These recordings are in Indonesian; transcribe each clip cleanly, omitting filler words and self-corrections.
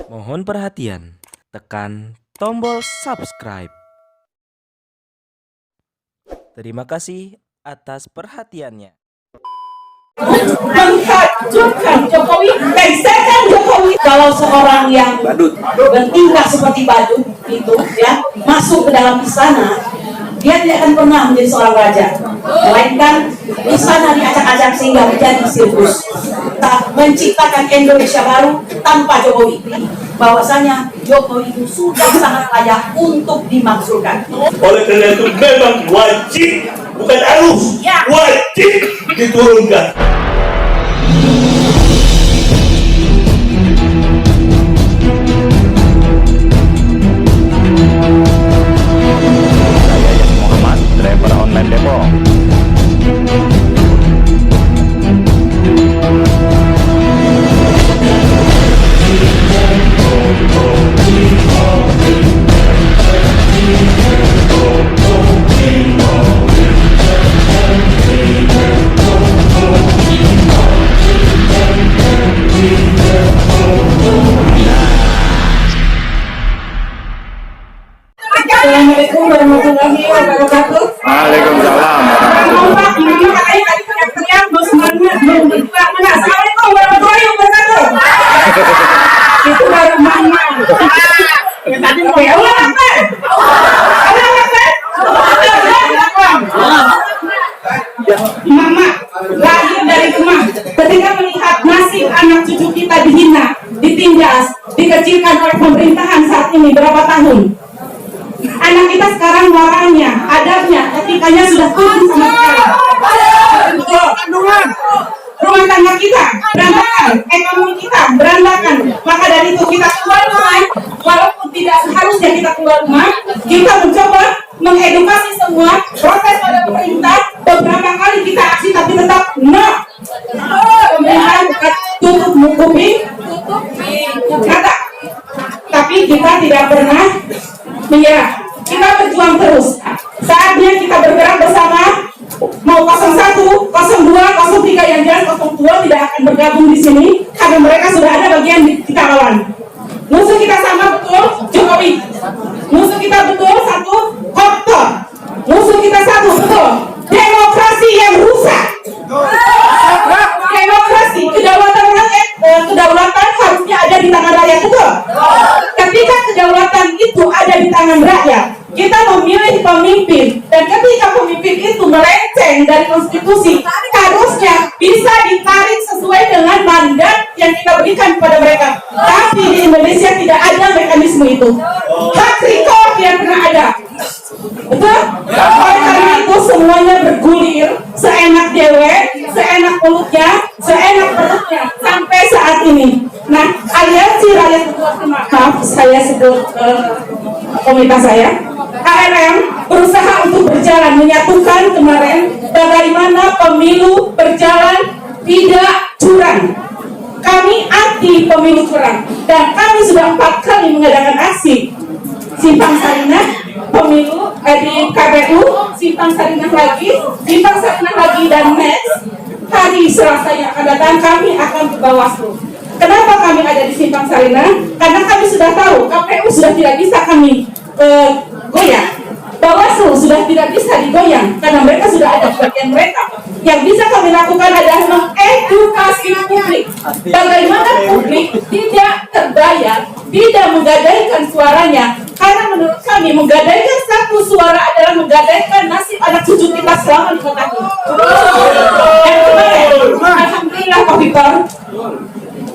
Mohon perhatian, tekan tombol subscribe. Terima kasih atas perhatiannya. Menghancurkan Jokowi, lengsarkan Jokowi. Kalau seorang yang bertingkah seperti badut itu ya masuk ke dalam istana, dia tidak akan pernah menjadi seorang raja, melainkan istana diacak-acak sehingga menjadi sirkus. Tak menciptakan Indonesia baru tanpa Jokowi. Bahwasanya Jokowi itu sudah sangat layak untuk dimakzulkan. Oleh karena itu memang wajib, bukan harus, wajib diturunkan. Muhammad, driver online Depok. Assalamualaikum warahmatullahi wabarakatuh. Waalaikumsalam. Assalamualaikum warahmatullahi wabarakatuh. Itu baru mama. Tadi mau ya apa? Mama lahir dari rumah ketika melihat nasib anak cucu kita dihina, ditindas, dikecilkan oleh pemerintahan saat ini berapa tahun. Anak kita sekarang moralnya, adabnya, etikanya sudah turun sama sekali. Rumah tangga kita berantakan, ekonomi kita berantakan. Maka dari itu kita keluar rumah, walaupun tidak seharusnya kita keluar rumah, kita mencoba mengedukasi semua, protes pada pemerintah. Beberapa kali kita aksi tapi tetap no. Pemerintah bukan tutup kuping, kata. Tapi kita tidak pernah menyerah. Kita berjuang terus. Saatnya kita bergerak bersama. Mau 01, 02, 03 yang jelas 02 tidak akan bergabung di sini karena mereka sudah ada bagian kita lawan. Musuh kita sama betul Jokowi. Musuh kita betul satu koruptor. Musuh kita satu betul demokrasi yang rusak. Demokrasi, kedaulatan harusnya ada di tangan rakyat, betul. Ketika kedaulatan itu ada di tangan rakyat, kita memilih pemimpin, dan ketika pemimpin itu melenceng dari konstitusi, harusnya bisa ditarik sesuai dengan mandat yang kita berikan kepada mereka. Tapi di Indonesia tidak ada mekanisme itu. Hak recall tidak pernah ada. Betul? Oleh karena itu semuanya bergulir seenak dewek, seenak mulutnya, seenak perutnya sampai saat ini. Nah, aliansi rakyat maaf saya sebut komunitas saya, ARM berusaha untuk berjalan menyatukan kemarin bagaimana pemilu berjalan tidak curang. Kami anti pemilu curang dan kami sudah 4 kali mengadakan aksi Simpang Sarinah, pemilu di KPU, Simpang Sarinah lagi, dan next hari Selasa yang akan datang kami akan ke Bawaslu. Kenapa kami ada di Simpang Sarinah? Karena kami sudah tahu KPU sudah tidak bisa kami goyang. Bawaslu sudah tidak bisa digoyang karena mereka sudah ada di bagian mereka. Yang bisa kami lakukan adalah mengedukasi publik. Bagaimana publik tidak terbayar, tidak menggadaikan suaranya. Karena menurut kami menggadaikan satu suara adalah menggadaikan nasib anak cucu kita selama di kota ini. Dan kemarin, alhamdulillah Pak Victor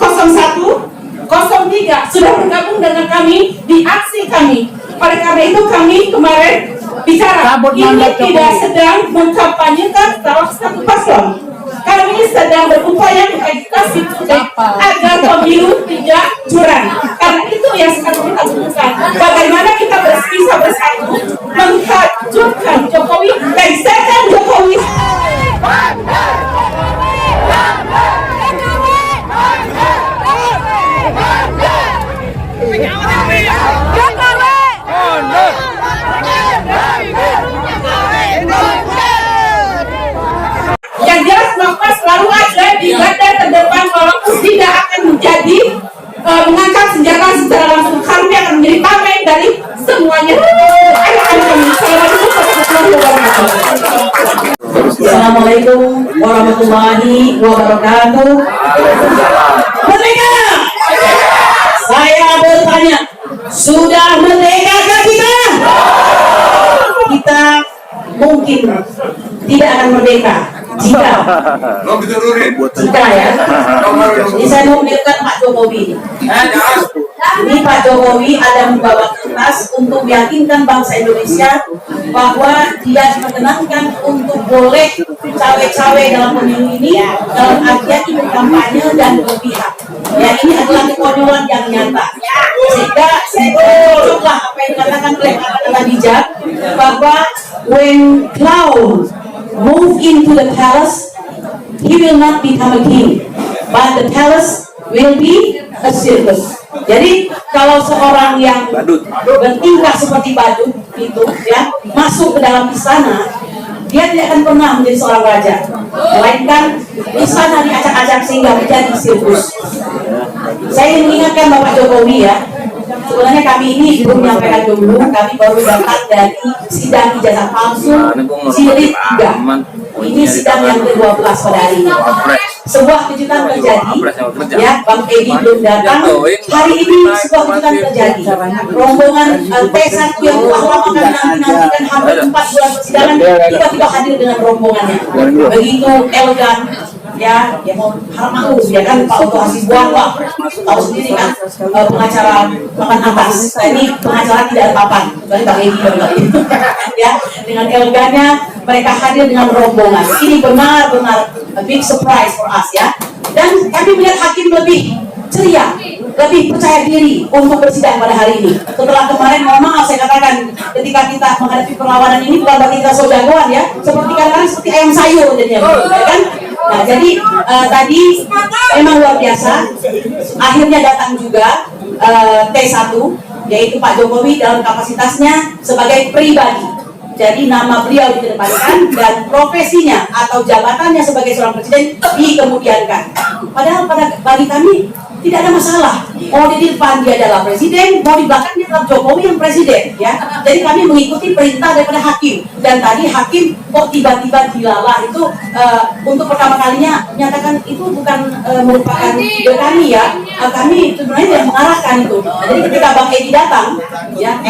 01, 03 sudah bergabung dengan kami di aksi kami. Oleh karena itu kami kemarin bicara ini tidak sedang mengkampanyekan salah satu paslon. Kami sedang berupaya mengedukasi publik agar pemilu tidak curang. Karena itu yang sekarang kita butuhkan. Bagaimana kita bisa bersatu menghancurkan Jokowi, lengsarkan Jokowi. Yang jelas Bapak selalu ada di garda terdepan walaupun tidak akan menjadi menjadi tameng dari semuanya. Assalamualaikum warahmatullahi wabarakatuh. Merdeka! Saya bertanya, sudah merdekakah kita? Kita mungkin tidak akan merdeka jika ya. Jadi saya mau menunjukkan Pak Jokowi. Ini Pak Jokowi ada membawa kertas untuk meyakinkan bangsa Indonesia bahwa dia diperkenankan untuk boleh cawe-cawe dalam pemilu ini dalam artian ikut kampanye dan berpihak. Ya, ini adalah kekonyolan yang nyata. Sehingga saya cocoklah apa yang dikatakan oleh kata-kata bijak bahwa when clown move into the palace, he will not become a king, but the palace will be a circus. Jadi kalau seorang yang bertingkah seperti badut itu ya masuk ke dalam istana, dia tidak akan pernah menjadi seorang raja, melainkan istana diacak-acak sehingga menjadi sirkus. Saya ingin mengingatkan Bapak Jokowi ya, sebenarnya kami ini belum menyampaikan dulu, kami baru datang dari sidang ijazah palsu jilid 3. Ini sidang yang ke-12 pada hari ini. Sebuah kejutan terjadi, ya, Bang Edi belum datang. Hari ini sebuah kejutan terjadi. Rombongan T1 yang telah lama kami nanti-nantikan hampir 4 bulan persidangan tiba-tiba hadir dengan rombongannya. Begitu elegan, ya mau harap maklum ya kan Pak Oto Hasibuan, wah tahu sendiri kan pengacara makan atas. Nah, ini pengacara tidak ada papan, kecuali Bang Edi ya, dengan elegannya mereka hadir dengan rombongan. Ini benar-benar a big surprise for us ya. Dan kami melihat hakim lebih ceria, lebih percaya diri untuk bersidang pada hari ini. Setelah kemarin, mohon maaf saya katakan, ketika kita menghadapi perlawanan ini bukan berarti kita so jagoan ya, seperti kadang-kadang seperti ayam sayur jadinya, ya kan? Nah, jadi tadi memang luar biasa. Akhirnya datang juga T1, yaitu Pak Jokowi dalam kapasitasnya sebagai pribadi. Jadi nama beliau dikedepankan dan profesinya atau jabatannya sebagai seorang presiden dikemudiankan. Padahal bagi kami tidak ada masalah. Mau di depan dia adalah presiden, mau di belakang dia adalah Jokowi yang presiden, ya. Jadi kami mengikuti perintah daripada hakim. Dan tadi hakim kok tiba-tiba dilalah itu untuk pertama kalinya menyatakan itu bukan merupakan ide kami ya. Kami sebenarnya tidak mengarahkan itu. Jadi ketika Bang Edi datang, ya,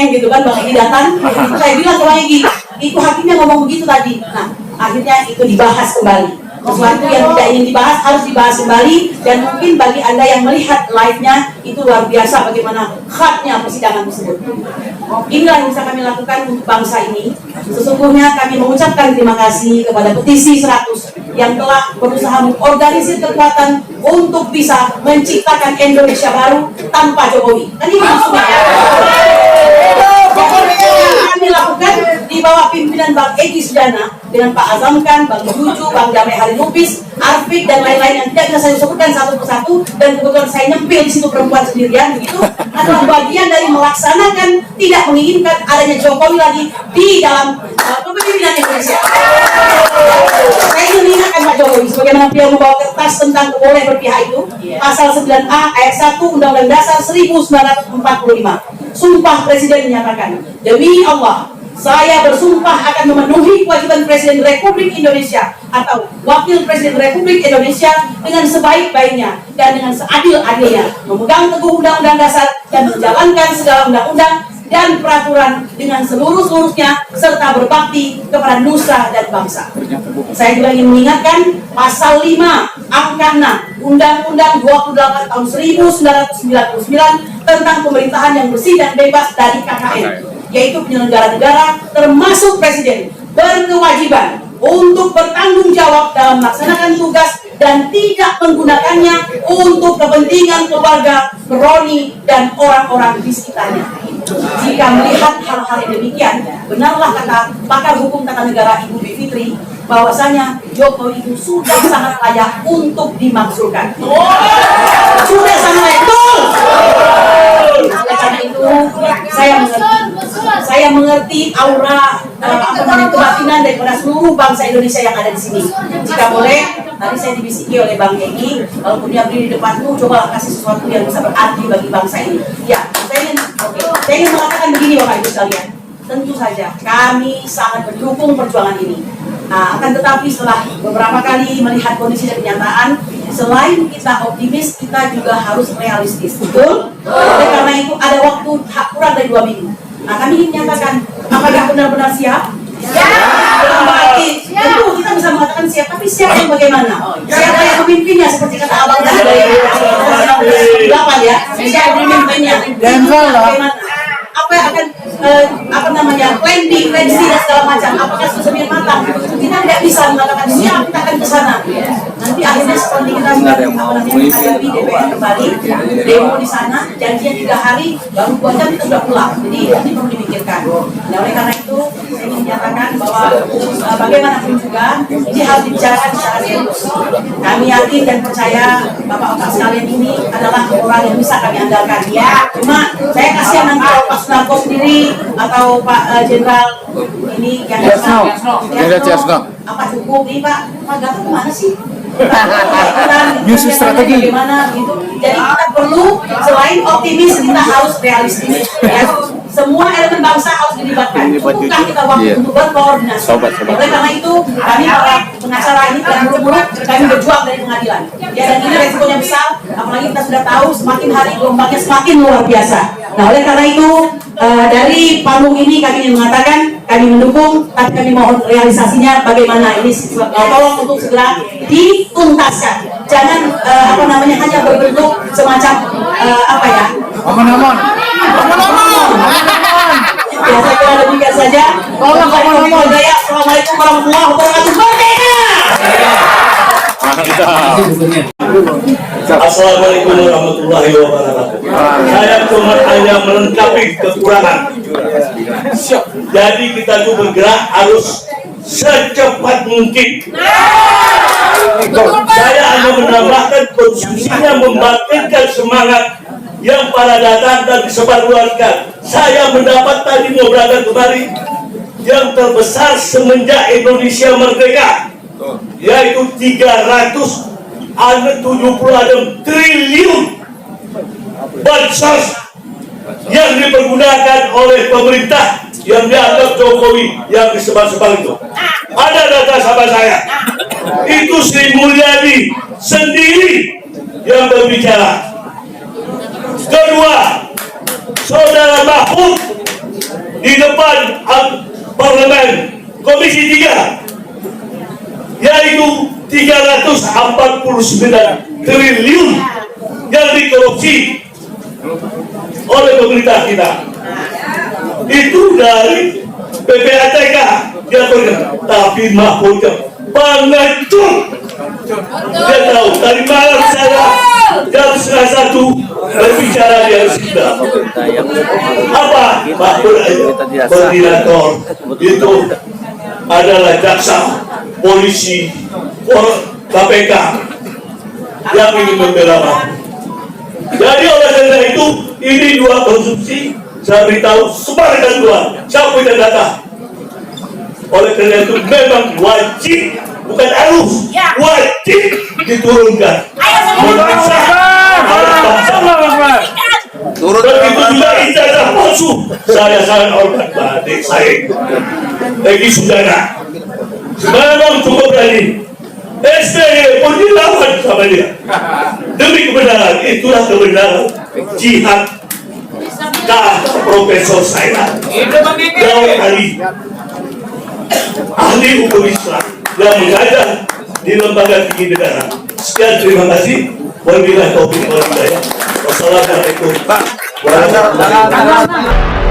gitu kan, Bang Edi datang, saya bilang ke Bang Edi, itu hakimnya ngomong begitu tadi. Nah, akhirnya itu dibahas kembali. Sesuatu yang tidak ingin dibahas harus dibahas kembali, dan mungkin bagi Anda yang melihat live-nya itu luar biasa bagaimana khasnya persidangan tersebut. Inilah yang bisa kami lakukan untuk bangsa ini. Sesungguhnya kami mengucapkan terima kasih kepada petisi 100 yang telah berusaha mengorganisir kekuatan untuk bisa menciptakan Indonesia baru tanpa Jokowi. Kan ini maksudnya ya. Kami lakukan di bawah pimpinan Bang Edi Sujana dengan Pak Azamkan, Bang Juju, Bang Damai Hari Lubis, Arfik dan lain-lain yang tidak bisa saya sebutkan satu persatu, dan kebetulan saya nyempil di situ perempuan sendirian begitu, adalah bagian dari melaksanakan tidak menginginkan adanya Jokowi lagi di dalam kepemimpinan Indonesia. Saya ingin mengingatkan Pak Jokowi sebagaimana beliau membawa kertas tentang boleh berpihak itu, pasal 9A ayat 1 Undang-Undang Dasar 1945. Sumpah Presiden menyatakan, demi Allah, saya bersumpah akan memenuhi kewajiban Presiden Republik Indonesia atau Wakil Presiden Republik Indonesia dengan sebaik-baiknya dan dengan seadil-adilnya, memegang teguh Undang-Undang Dasar dan menjalankan segala undang-undang dan peraturan dengan seluruh-seluruhnya serta berbakti kepada nusa dan bangsa. Saya juga ingin mengingatkan pasal 5 angka 6 Undang-Undang 28 tahun 1999 tentang pemerintahan yang bersih dan bebas dari KKN, yaitu penyelenggara negara termasuk presiden berkewajiban untuk bertanggung jawab dalam melaksanakan tugas dan tidak menggunakannya untuk kepentingan keluarga, kroni, dan orang-orang di sekitarnya. Jika melihat hal-hal yang demikian, benarlah kata pakar hukum tata negara Ibu Bivitri bahwasanya Jokowi itu sudah sangat layak untuk dimakzulkan. Sudah sangat layak, betul. Oleh karena itu, saya mengerti aura kebatinan daripada seluruh bangsa Indonesia yang ada di sini. Jika boleh, Tadi saya dibisiki oleh Bang Egi, kalau dia berdiri di depanku, coba kasih sesuatu yang bisa berarti bagi bangsa ini. Ya, saya ingin mengatakan begini Bapak Ibu sekalian. Tentu saja kami sangat mendukung perjuangan ini. Nah, akan tetapi setelah beberapa kali melihat kondisi dan kenyataan, selain kita optimis, kita juga harus realistis. Betul? Oleh karena itu ada waktu kurang dari 2 minggu. Nah, kami ingin menyatakan apakah benar-benar siap? Ya. Dalam arti tentu kita bisa mengatakan siap, tapi siap yang bagaimana? Siapa yang memimpinnya seperti kata Abang tadi dari 1998 ya? Siapa yang memimpinnya? Bagaimana? Apa yang akan plan B, plan C dan segala macam? Apakah sudah semian matang? Kita tidak bisa mengatakan siap, kita akan ke sana. Nanti akhirnya seperti kita menghadapi DPR kembali, demo di sana, janjian 3 hari, baru 2 jam kita sudah pulang. Jadi ini perlu dipikirkan. Nah, oleh karena itu saya ingin menyatakan bahwa bagaimanapun juga ini harus dibicarakan secara serius. Kami yakin dan percaya bapak-bapak sekalian ini adalah orang yang bisa kami andalkan. Ya, cuma saya kasihan nanti kalau Pak Sunarko sendiri atau Pak Jenderal ini yang apa cukup ini Pak Gatot kemana sih? Nyusun strategi bagaimana gitu. Jadi kita perlu selain optimis kita harus realistis. Ya. Semua elemen bangsa harus dilibatkan. Cukupkah kita waktu untuk berkoordinasi? Oleh karena itu kami para pengacara ini dan mulut kami berjuang dari pengadilan. Ya, dan ini resikonya besar. Apalagi kita sudah tahu semakin hari gelombangnya semakin luar biasa. Nah, oleh karena itu dari panggung ini kami ingin mengatakan kami mendukung, tapi kami mohon realisasinya bagaimana ini tolong untuk segera dituntaskan. Jangan hanya berbentuk semacam ya, saya kira demikian saja. Assalamualaikum warahmatullahi wabarakatuh. Assalamualaikum warahmatullahi wabarakatuh. Saya cuma hanya melengkapi kekurangan. Jadi kita juga bergerak harus secepat mungkin. Saya hanya menambahkan konstruksinya membangkitkan semangat yang pada datang dan disebarluaskan. Saya mendapat tadi mau berangkat kemari yang terbesar semenjak Indonesia merdeka, yaitu 376 triliun bansos yang dipergunakan oleh pemerintah yang dianggap Jokowi yang disebar-sebar itu. Ada data sama saya. Itu Sri Mulyani sendiri yang berbicara. Kedua, Saudara Mahfud di depan Parlemen Komisi 3, yaitu 349 triliun yang dikorupsi oleh pemerintah kita. Itu dari PPATK dia berkata, tapi Mahfudnya pengecut. Dia tahu dari malam saya jam 1:30 berbicara di Arsita. Apa Mahfud koordinator itu adalah jaksa, polisi, KPK yang ingin membela Mahfud. Jadi oleh karena itu ini 2 konsumsi. Saya beritahu sebarkan keluar. Saya punya data. Oleh karena itu memang wajib, bukan harus, wajib diturunkan. Begitu juga ijazah palsu. Saya sangat hormat adik saya Egi Sujana. Memang cukup berani. SBY pun dilawan sama dia demi kebenaran. Itulah kebenaran jihad. Profesor saya jauh ahli hukum Islam yang mengajar di lembaga tinggi negara. Sekian, terima kasih. Wabillahi taufiq wal hidayah. Wassalamualaikum warahmatullahi wabarakatuh.